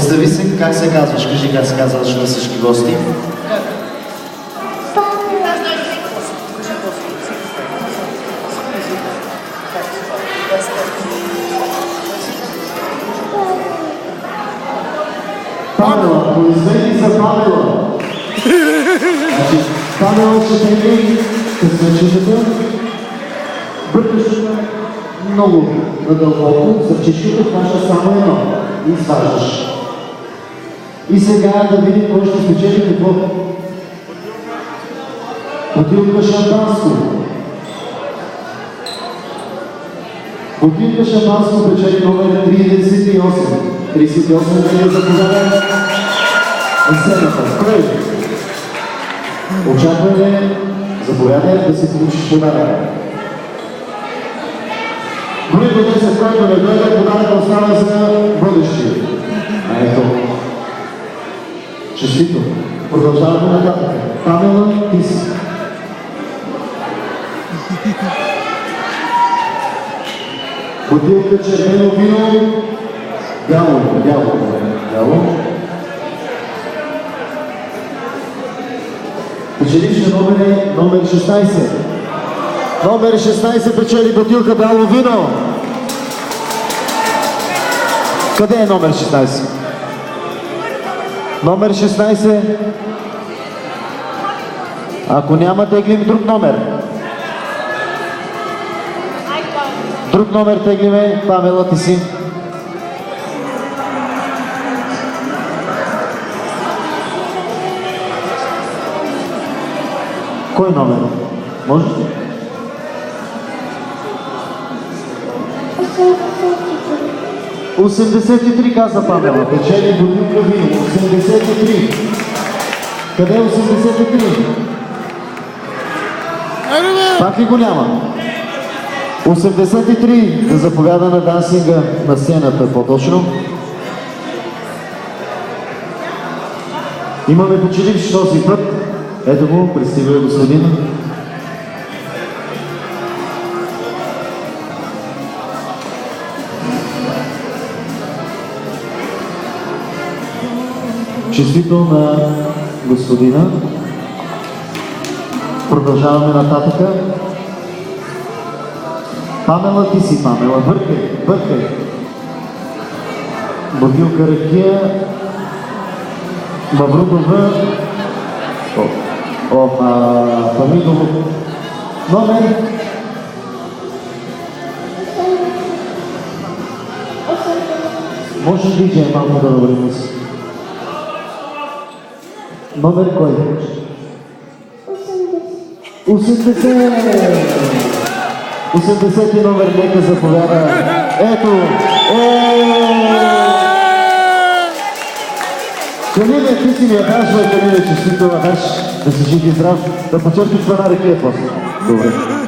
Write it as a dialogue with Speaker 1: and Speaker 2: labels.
Speaker 1: Представи се, как се казваш? Кажи как се казваш на всички гости.
Speaker 2: Памела, произведи за Памела. Значи, Памела ще тегли късмечетата, бъркаш много надълбоко, сърчичката хваща само едно и сваждаш. И сега да видим кой ще спечели какво. Бутилка шампанско. Бутилка шампанско печели номер 38. 38 да е заповядане на сцената. Кой? Очакване, заповядай да си получиш подарък. Дори до 10, който не дойде, подарък остава за бъдещия. Ето. Честито. Продължаваме нататък. Памела, ти си. Бутилка червено вино. Бяло. Печеливши номер 16. Номер 16 печели бутилка бяло вино. Къде е номер 16? Номер 16. Ако няма, теглим друг номер. Друг номер теглиме. Памела, ти си. Кой номер? Може ли? 83 каза Памела. Печели бутилка вино. 83. Къде е 83? Пак ли го няма? 83 да заповяда на дансинга на сцената по-точно. Имаме печеливш този път. Ето го, представя господина. Честито на господина. Продължаваме нататъка. Памела, ти си, Памела. Бъркай. Бутилка ракия. Маврудова. Памидово. Номер. Може ли малко да добрим си? Номер кой? 80. 80 номер, нека заповяда. Ето! Калине, ти си ми я даш, Калине, честито, да си жив и здрав, да почерпиш това на рекия после. Добре.